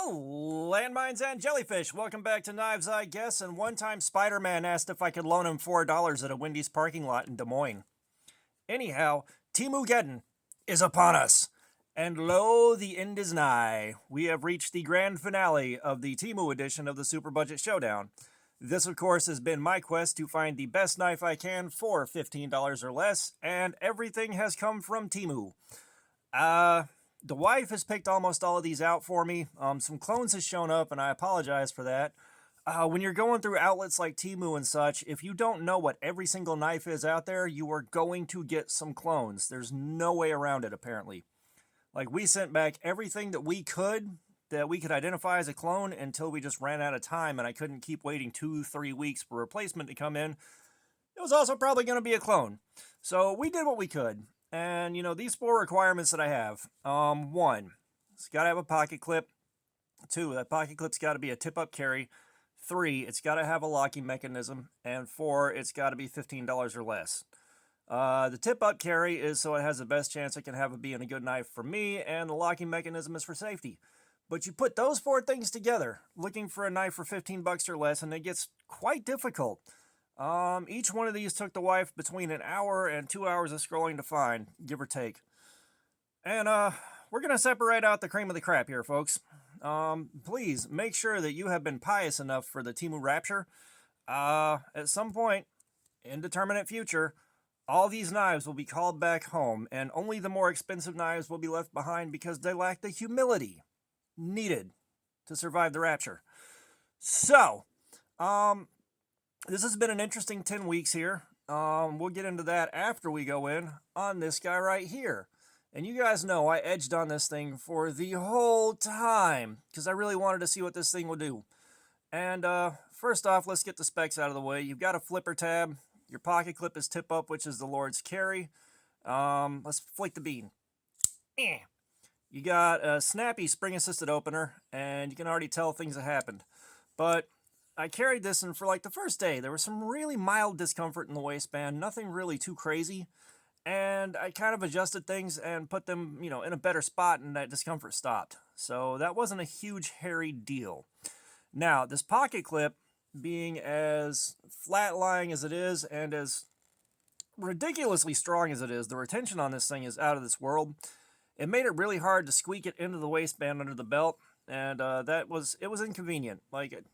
Oh, landmines and jellyfish. Welcome back to Knives, I guess. And one time Spider-Man asked if I could loan him $4 at a Wendy's parking lot in Des Moines. Anyhow, TEMUGEDDON is upon us. And lo, the end is nigh. We have reached the grand finale of the Temu edition of the Superbudget Showdown. This, of course, has been my quest to find the best knife I can for $15 or less, and everything has come from Temu. The wife has picked almost all of these out for me. Some clones has shown up, and I apologize for that. When you're going through outlets like Temu and such, if you don't know what every single knife is out there, you are going to get some clones. There's no way around it, apparently. Like, we sent back everything that we could identify as a clone until we just ran out of time, and I couldn't keep waiting 2-3 weeks for a replacement to come in. It was also probably going to be a clone. So we did what we could. And, you know, these 4 requirements that I have. 1, it's got to have a pocket clip. 2, that pocket clip's got to be a tip-up carry. 3, it's got to have a locking mechanism. And 4, it's got to be $15 or less. The tip-up carry is so it has the best chance it can have of being a good knife for me, and the locking mechanism is for safety. But you put those 4 things together, looking for a knife for 15 bucks or less, and it gets quite difficult. Each one of these took the wife between an hour and 2 hours of scrolling to find, give or take. And, we're going to separate out the cream of the crap here, folks. Please make sure that you have been pious enough for the Temu Rapture. At some point, indeterminate future, all these knives will be called back home, and only the more expensive knives will be left behind because they lack the humility needed to survive the Rapture. So, this has been an interesting 10 weeks here. We'll get into that after we go in on this guy right here. And you guys know I edged on this thing for the whole time because I really wanted to see what this thing would do. And first off, let's get the specs out of the way. You've got a flipper tab. Your pocket clip is tip up, which is the Lord's carry. Let's flick the bean. You got a snappy spring-assisted opener, and you can already tell things have happened. But I carried this, and for like the first day, there was some really mild discomfort in the waistband, nothing really too crazy. And I kind of adjusted things and put them, you know, in a better spot, and that discomfort stopped. So that wasn't a huge, hairy deal. Now, this pocket clip, being as flat-lying as it is, and as ridiculously strong as it is, the retention on this thing is out of this world. It made it really hard to squeak it into the waistband under the belt, and it was inconvenient. Like,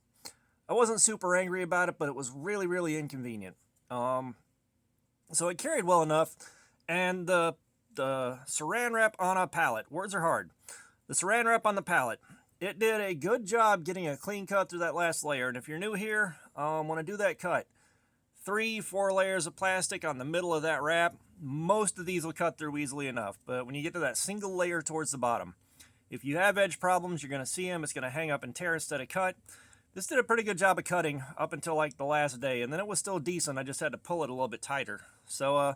I wasn't super angry about it, but it was really, really inconvenient. So it carried well enough, and the saran wrap on a pallet. Words are hard. The saran wrap on the pallet. It did a good job getting a clean cut through that last layer, and if you're new here, when I do that cut, 3-4 layers of plastic on the middle of that wrap, most of these will cut through easily enough, but when you get to that single layer towards the bottom, if you have edge problems, you're going to see them. It's going to hang up and tear instead of cut. This did a pretty good job of cutting up until like the last day, and then it was still decent. I just had to pull it a little bit tighter. So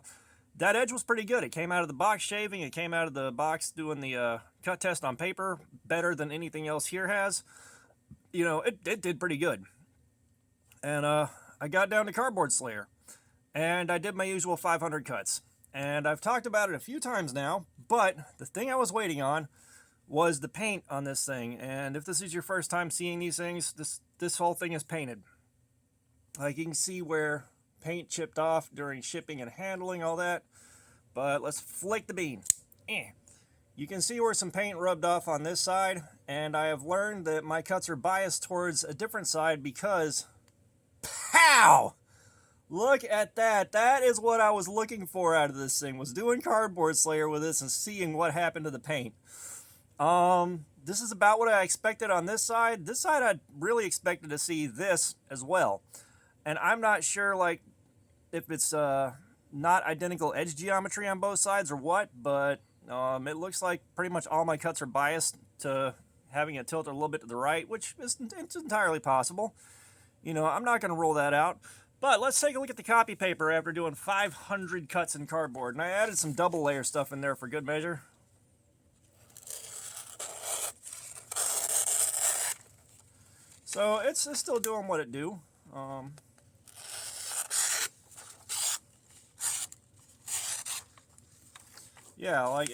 that edge was pretty good. It came out of the box shaving. It came out of the box doing the cut test on paper better than anything else here has. You know, it did pretty good. And I got down to cardboard slayer, and I did my usual 500 cuts. And I've talked about it a few times now, but the thing I was waiting on was the paint on this thing. And if this is your first time seeing these things, this whole thing is painted. Like, you can see where paint chipped off during shipping and handling, all that. But let's flick the bean. You can see where some paint rubbed off on this side, and I have learned that my cuts are biased towards a different side because, pow! Look at that. That is what I was looking for out of this thing, was doing cardboard slayer with this and seeing what happened to the paint. This is about what I expected on this side. This side I really expected to see this as well. And I'm not sure, like, if it's not identical edge geometry on both sides or what, but it looks like pretty much all my cuts are biased to having it tilted a little bit to the right, which is it's entirely possible. You know, I'm not going to rule that out. But let's take a look at the copy paper after doing 500 cuts in cardboard. And I added some double layer stuff in there for good measure. So it's still doing what it do. Yeah, like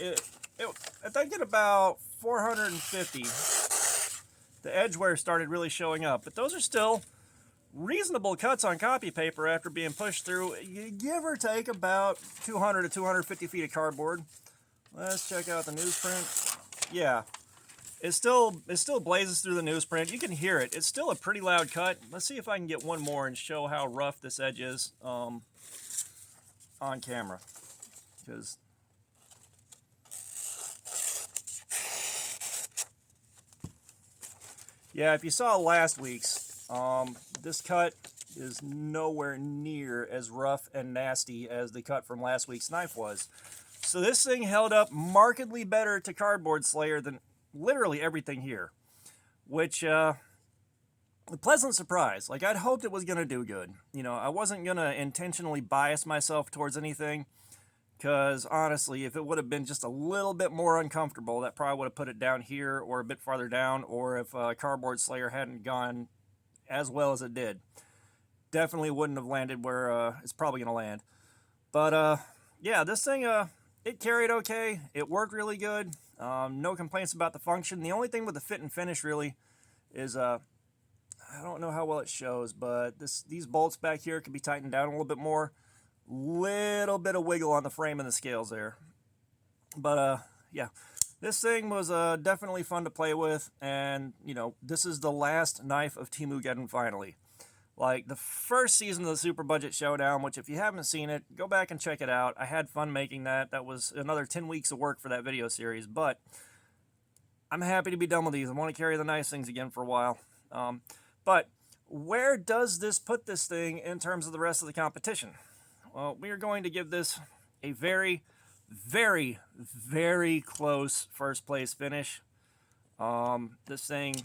I think at about 450, the edge wear started really showing up. But those are still reasonable cuts on copy paper after being pushed through, give or take, about 200 to 250 feet of cardboard. Let's check out the newsprint. Yeah, it still blazes through the newsprint. You can hear it. It's still a pretty loud cut. Let's see if I can get one more and show how rough this edge is on camera. Because yeah, if you saw last week's, this cut is nowhere near as rough and nasty as the cut from last week's knife was. So this thing held up markedly better to Cardboard Slayer than literally everything here, which a pleasant surprise. Like, I'd hoped it was going to do good. You know, I wasn't going to intentionally bias myself towards anything, because honestly, if it would have been just a little bit more uncomfortable, that probably would have put it down here or a bit farther down, or if Cardboard Slayer hadn't gone as well as it did, definitely wouldn't have landed where it's probably going to land. But yeah, this thing, it carried okay. It worked really good. No complaints about the function. The only thing with the fit and finish really is, I don't know how well it shows, but these bolts back here could be tightened down a little bit more. Little bit of wiggle on the frame and the scales there. But yeah, this thing was definitely fun to play with, and you know, this is the last knife of TEMUGEDDON finally. Like the first season of the Super Budget Showdown, which if you haven't seen it, go back and check it out. I had fun making that. That was another 10 weeks of work for that video series, but I'm happy to be done with these. I want to carry the nice things again for a while. But where does this put this thing in terms of the rest of the competition? Well, we are going to give this a very, very, very close first place finish. This thing,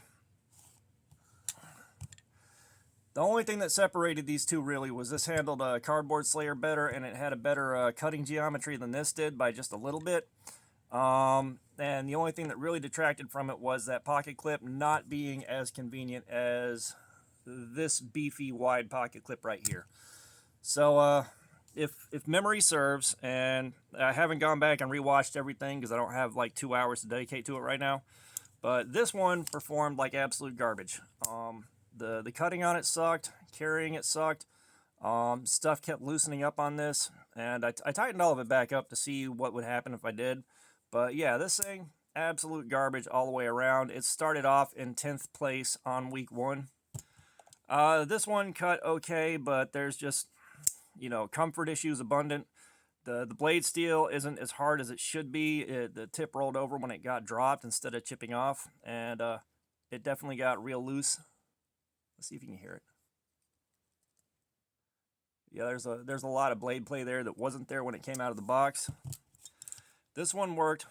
the only thing that separated these two really was this handled Cardboard Slayer better, and it had a better cutting geometry than this did by just a little bit. And the only thing that really detracted from it was that pocket clip not being as convenient as this beefy wide pocket clip right here. So if memory serves, and I haven't gone back and rewatched everything because I don't have like 2 hours to dedicate to it right now, but this one performed like absolute garbage. The cutting on it sucked, carrying it sucked, stuff kept loosening up on this, and I tightened all of it back up to see what would happen if I did. But yeah, this thing, absolute garbage all the way around. It started off in 10th place on week 1. This one cut okay, but there's just, you know, comfort issues abundant. The blade steel isn't as hard as it should be. The tip rolled over when it got dropped instead of chipping off, and it definitely got real loose. Let's see if you can hear it. Yeah, there's a lot of blade play there that wasn't there when it came out of the box. This one worked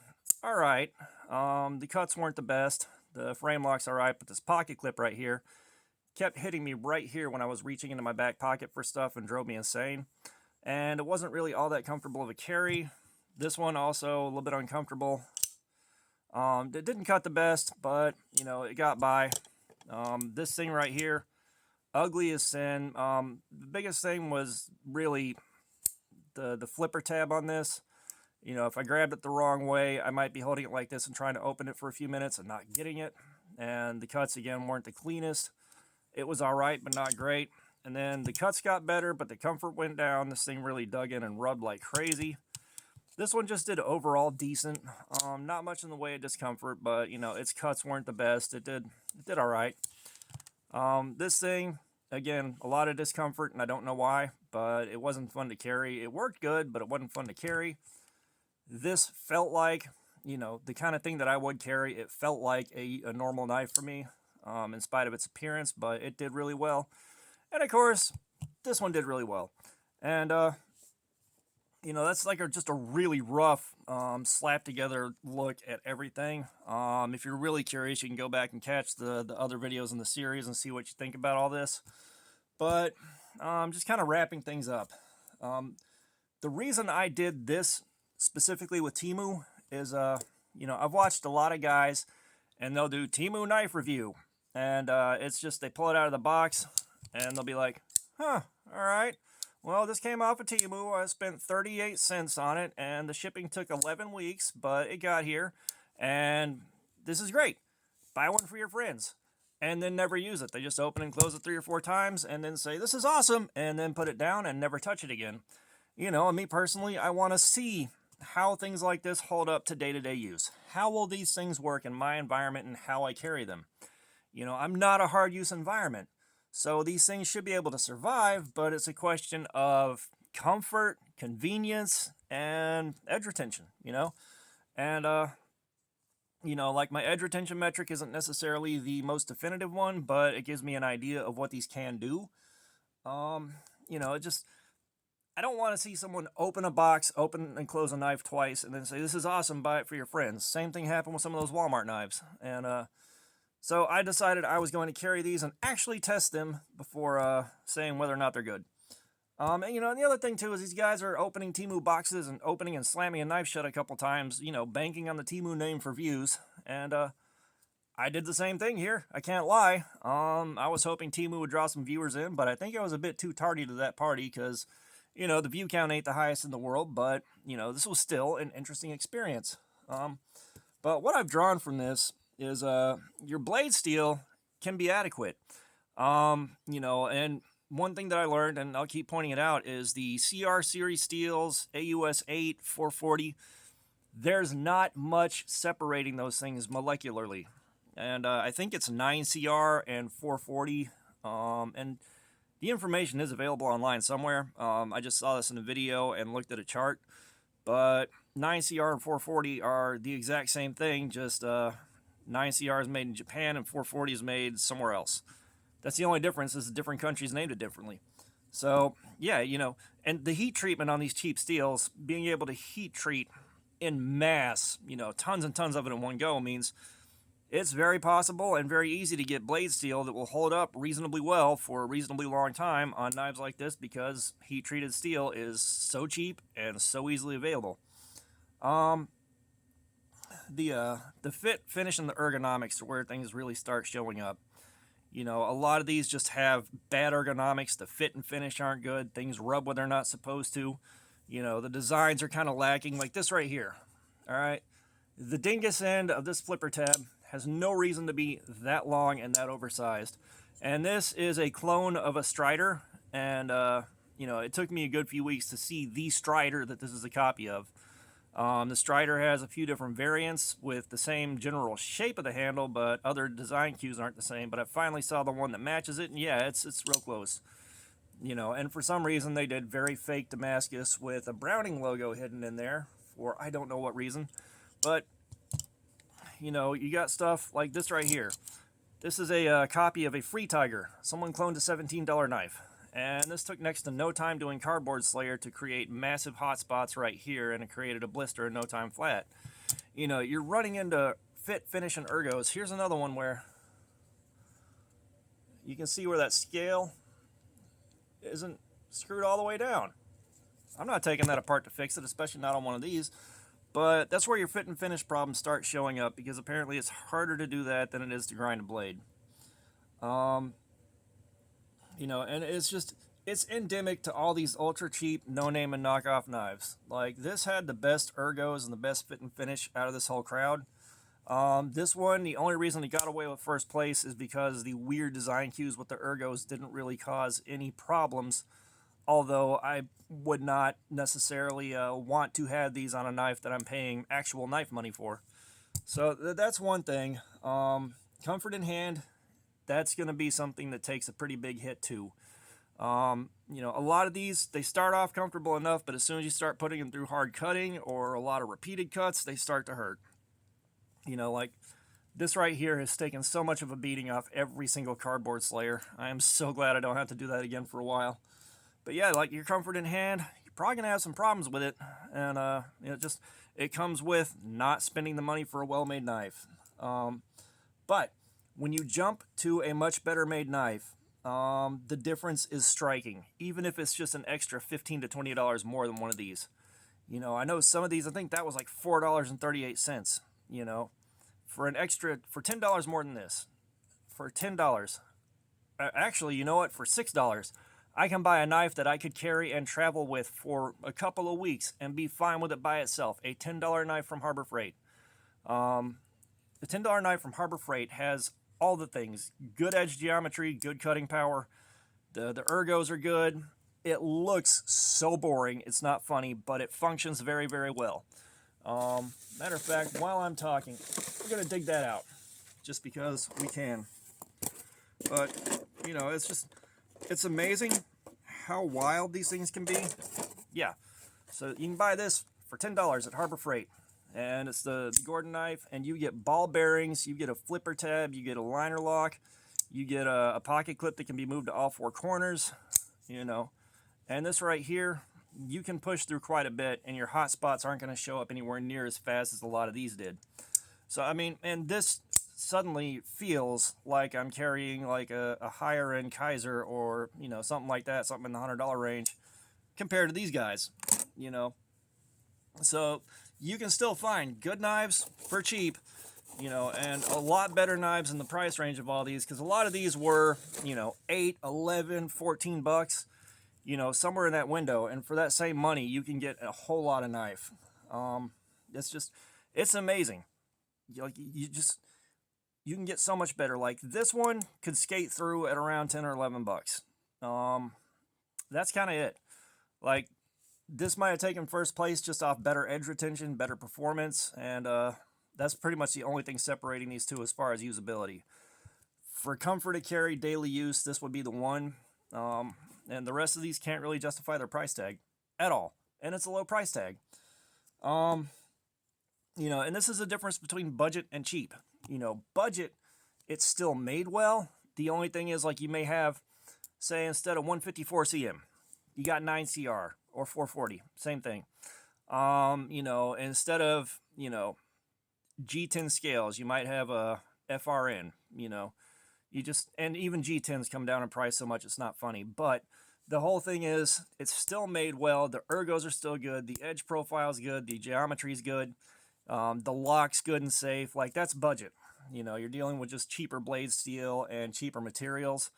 all right. The cuts weren't the best. The frame lock's all right, but this pocket clip right here kept hitting me right here when I was reaching into my back pocket for stuff and drove me insane. And it wasn't really all that comfortable of a carry. This one also a little bit uncomfortable. It didn't cut the best, but you know, it got by. This thing right here, ugly as sin. The biggest thing was really the flipper tab on this. You know, if I grabbed it the wrong way, I might be holding it like this and trying to open it for a few minutes and not getting it. And the cuts, again, weren't the cleanest. It was all right, but not great. And then the cuts got better, but the comfort went down. This thing really dug in and rubbed like crazy. This one just did overall decent. Not much in the way of discomfort, but, you know, its cuts weren't the best. It did all right. This thing, again, a lot of discomfort, and I don't know why, but it wasn't fun to carry. It worked good, but it wasn't fun to carry. This felt like, you know, the kind of thing that I would carry. It felt like a normal knife for me, in spite of its appearance, but it did really well. And, of course, this one did really well. And, you know, that's like just a really rough, slap together look at everything. If you're really curious, you can go back and catch the other videos in the series and see what you think about all this. But just kind of wrapping things up. The reason I did this specifically with Temu is, you know, I've watched a lot of guys and they'll do Temu knife review. And it's just they pull it out of the box and they'll be like, huh, all right. Well, this came off of Temu. I spent 38 cents on it, and the shipping took 11 weeks, but it got here, and this is great. Buy one for your friends. and then never use it. They just open and close it 3 or 4 times and then say, this is awesome, and then put it down and never touch it again. You know, and me personally, I want to see how things like this hold up to day-to-day use. How will these things work in my environment and how I carry them? You know, I'm not a hard use environment, so these things should be able to survive, but it's a question of comfort, convenience, and edge retention, you know? And, you know, like my edge retention metric isn't necessarily the most definitive one, but it gives me an idea of what these can do. You know, it just, I don't want to see someone open a box, open and close a knife twice, and then say, this is awesome, buy it for your friends. Same thing happened with some of those Walmart knives. And so I decided I was going to carry these and actually test them before saying whether or not they're good. And, you know, and the other thing, too, is these guys are opening Temu boxes and opening and slamming a knife shut a couple times, you know, banking on the Temu name for views. And I did the same thing here. I can't lie. I was hoping Temu would draw some viewers in, but I think I was a bit too tardy to that party because, you know, the view count ain't the highest in the world, but, you know, this was still an interesting experience. But what I've drawn from this is your blade steel can be adequate. You know, and one thing that I learned, and I'll keep pointing it out, is the CR series steels, AUS 8, 440, there's not much separating those things molecularly. And I think it's 9CR and 440, and the information is available online somewhere. I just saw this in a video and looked at a chart, but 9CR and 440 are the exact same thing, just 9CR is made in Japan and 440 is made somewhere else. That's the only difference, is the different countries named it differently. So, yeah, you know, and the heat treatment on these cheap steels, being able to heat treat in mass, you know, tons and tons of it in one go, means it's very possible and very easy to get blade steel that will hold up reasonably well for a reasonably long time on knives like this, because heat-treated steel is so cheap and so easily available. The fit, finish, and the ergonomics are where things really start showing up. You know, a lot of these just have bad ergonomics. The fit and finish aren't good. Things rub when they're not supposed to. You know, the designs are kind of lacking, like this right here. All right. The dingus end of this flipper tab has no reason to be that long and that oversized. And this is a clone of a Strider. And, you know, it took me a good few weeks to see the Strider that this is a copy of. The Strider has a few different variants with the same general shape of the handle, but other design cues aren't the same. But I finally saw the one that matches it, and yeah, it's real close. You know, and for some reason they did very fake Damascus with a Browning logo hidden in there for I don't know what reason. But, you know, you got stuff like this right here. This is a copy of a Free Tiger. Someone cloned a $17 knife. And this took next to no time doing Cardboard Slayer to create massive hot spots right here, and it created a blister in no time flat. You know, you're running into fit, finish, and ergos. Here's another one where you can see where that scale isn't screwed all the way down. I'm not taking that apart to fix it, especially not on one of these. But that's where your fit and finish problems start showing up, because apparently it's harder to do that than it is to grind a blade. You know, and it's endemic to all these ultra cheap, no-name and knockoff knives. Like, this had the best ergos and the best fit and finish out of this whole crowd. This one, the only reason it got away with first place is because the weird design cues with the ergos didn't really cause any problems. Although I would not necessarily want to have these on a knife that I'm paying actual knife money for. So that's one thing. Comfort in hand, that's going to be something that takes a pretty big hit too. You know, a lot of these, they start off comfortable enough, but as soon as you start putting them through hard cutting or a lot of repeated cuts, they start to hurt. You know, like this right here has taken so much of a beating off every single Cardboard Slayer. I am so glad I don't have to do that again for a while. But yeah, like your comfort in hand, you're probably going to have some problems with it. And, you know, it comes with not spending the money for a well-made knife. But when you jump to a much better made knife, the difference is striking, even if it's just an extra $15 to $20 more than one of these. You know, I know some of these, I think that was like $4.38, you know, for an extra, for $10 more than this, for $10. Actually, you know what, for $6, I can buy a knife that I could carry and travel with for a couple of weeks and be fine with it by itself. A $10 knife from Harbor Freight. The $10 knife from Harbor Freight has all the things. Good edge geometry, good cutting power. The ergos are good. It looks so boring. It's not funny, but it functions very, very well. Matter of fact, while I'm talking, we're going to dig that out just because we can. But, you know, it's amazing how wild these things can be. Yeah. So you can buy this for $10 at Harbor Freight. And it's the Gordon knife, and you get ball bearings, you get a flipper tab, you get a liner lock, you get a pocket clip that can be moved to all four corners, you know. And this right here, you can push through quite a bit, and your hot spots aren't going to show up anywhere near as fast as a lot of these did. So, I mean, and this suddenly feels like I'm carrying like a higher end Kaiser or, you know, something like that, something in the $100 range compared to these guys, you know. So you can still find good knives for cheap, you know, and a lot better knives in the price range of all these, because a lot of these were, you know, 8, 11, 14 bucks, you know, somewhere in that window. And for that same money, you can get a whole lot of knife. It's amazing. You can get so much better. Like this one could skate through at around 10 or 11 bucks. That's kind of it. Like, this might have taken first place just off better edge retention, better performance, and that's pretty much the only thing separating these two as far as usability. For comfort of carry, daily use, this would be the one, and the rest of these can't really justify their price tag at all, and it's a low price tag. You know, and this is the difference between budget and cheap. You know, budget, it's still made well. The only thing is, like, you may have, say, instead of 154 cm, you got 9 CR. Or 440, same thing. You know, instead of, you know, G10 scales, you might have a FRN, you know. And even G10s come down in price so much it's not funny. But the whole thing is, it's still made well. The ergos are still good. The edge profile is good. The geometry is good. The lock's good and safe. Like, that's budget. You know, you're dealing with just cheaper blade steel and cheaper materials.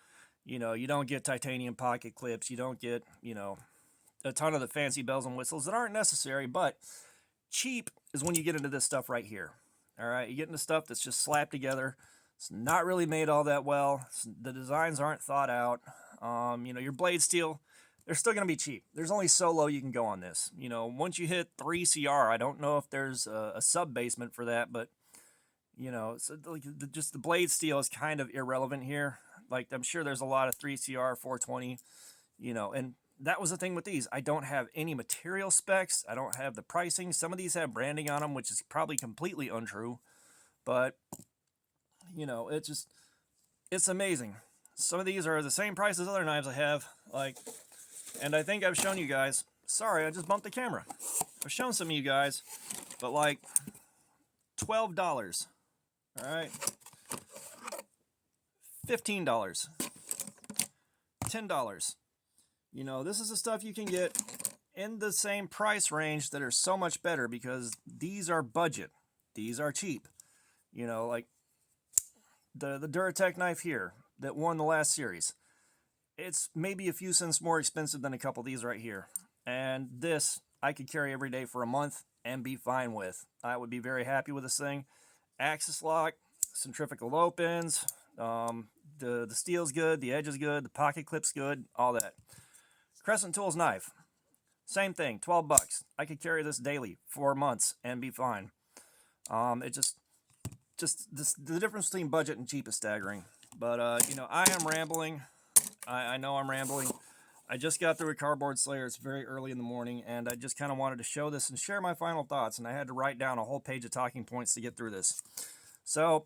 You know, you don't get titanium pocket clips. You don't get, you know, a ton of the fancy bells and whistles that aren't necessary, but cheap is when you get into this stuff right here. All right, you get into stuff that's just slapped together. It's not really made all that well. The designs aren't thought out. You know, your blade steel, they're still going to be cheap. There's only so low you can go on this. You know, once you hit 3 CR, I don't know if there's a sub-basement for that, but, you know, so just the blade steel is kind of irrelevant here. Like, I'm sure there's a lot of 3 CR, 420, you know, and that was the thing with these. I don't have any material specs. I don't have the pricing. Some of these have branding on them, which is probably completely untrue. But, you know, it's amazing. Some of these are the same price as other knives I have. Like, and I think I've shown you guys. Sorry, I just bumped the camera. I've shown some of you guys. But, like, $12. All right. $15. $10. You know, this is the stuff you can get in the same price range that are so much better, because these are budget. These are cheap. You know, like the Duratec knife here that won the last series. It's maybe a few cents more expensive than a couple of these right here. And this I could carry every day for a month and be fine with. I would be very happy with this thing. Axis lock, centrifugal opens, the steel's good, the edge is good, the pocket clip's good, all that. Crescent Tools knife, same thing, 12 bucks. I could carry this daily for months and be fine. It the difference between budget and cheap is staggering. But, you know, I am rambling. I know I'm rambling. I just got through a Cardboard Slayer. It's very early in the morning, and I just kind of wanted to show this and share my final thoughts, and I had to write down a whole page of talking points to get through this. So,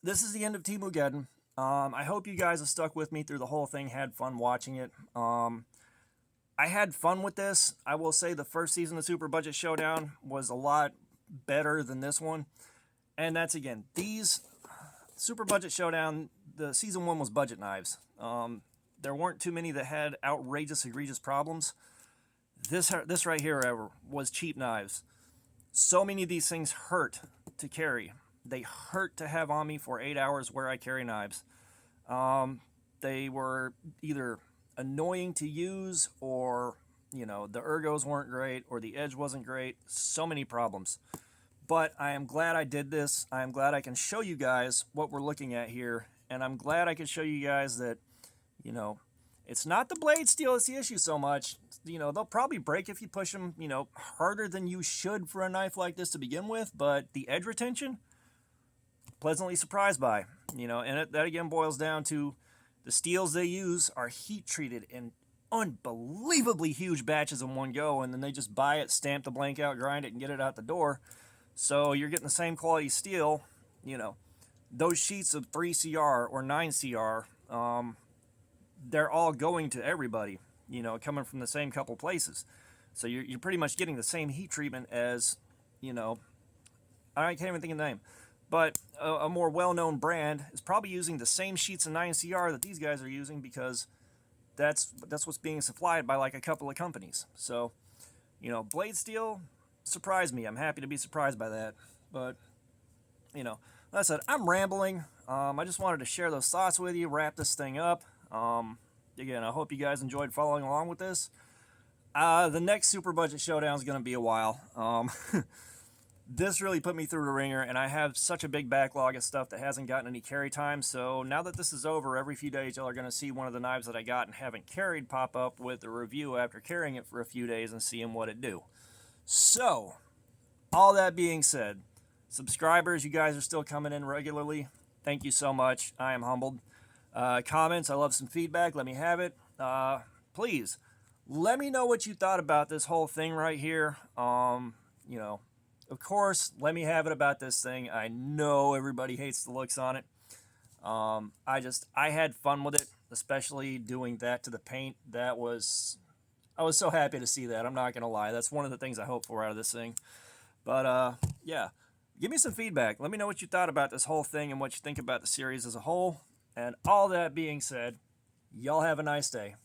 this is the end of TEMUGEDDON. I hope you guys have stuck with me through the whole thing, had fun watching it. I had fun with this. I will say the first season of Superbudget Showdown was a lot better than this one. And that's, again, these Superbudget Showdown, the season 1 was budget knives. There weren't too many that had outrageous, egregious problems. This right here was cheap knives. So many of these things hurt to carry. They hurt to have on me for 8 hours where I carry knives. They were either annoying to use, or, you know, the ergos weren't great, or the edge wasn't great. So many problems. But I am glad I did this. I am glad I can show you guys what we're looking at here. And I'm glad I can show you guys that, you know, it's not the blade steel that's the issue so much. You know, they'll probably break if you push them, you know, harder than you should for a knife like this to begin with. But the edge retention, pleasantly surprised by. You know, and that again boils down to the steels they use are heat treated in unbelievably huge batches in one go. And then they just buy it, stamp the blank out, grind it, and get it out the door. So you're getting the same quality steel, you know. Those sheets of 3CR or 9CR, they're all going to everybody, you know, coming from the same couple places. So you're pretty much getting the same heat treatment as, you know, I can't even think of the name, but a more well-known brand is probably using the same sheets of 9CR that these guys are using, because that's what's being supplied by like a couple of companies. So, you know, blade steel surprised me. I'm happy to be surprised by that. But, you know, like I said, I'm rambling. I just wanted to share those thoughts with you, wrap this thing up. Again, I hope you guys enjoyed following along with this. The next Super Budget Showdown is going to be a while. This really put me through the ringer, and I have such a big backlog of stuff that hasn't gotten any carry time. So now that this is over, every few days y'all are going to see one of the knives that I got and haven't carried pop up with a review after carrying it for a few days and seeing what it do. So, all that being said, subscribers, you guys are still coming in regularly. Thank you so much. I am humbled. Comments, I love some feedback. Let me have it. Please, let me know what you thought about this whole thing right here. You know, of course, let me have it about this thing. I know everybody hates the looks on it. I had fun with it, especially doing that to the paint. I was so happy to see that. I'm not going to lie. That's one of the things I hope for out of this thing. But, yeah, give me some feedback. Let me know what you thought about this whole thing and what you think about the series as a whole. And all that being said, y'all have a nice day.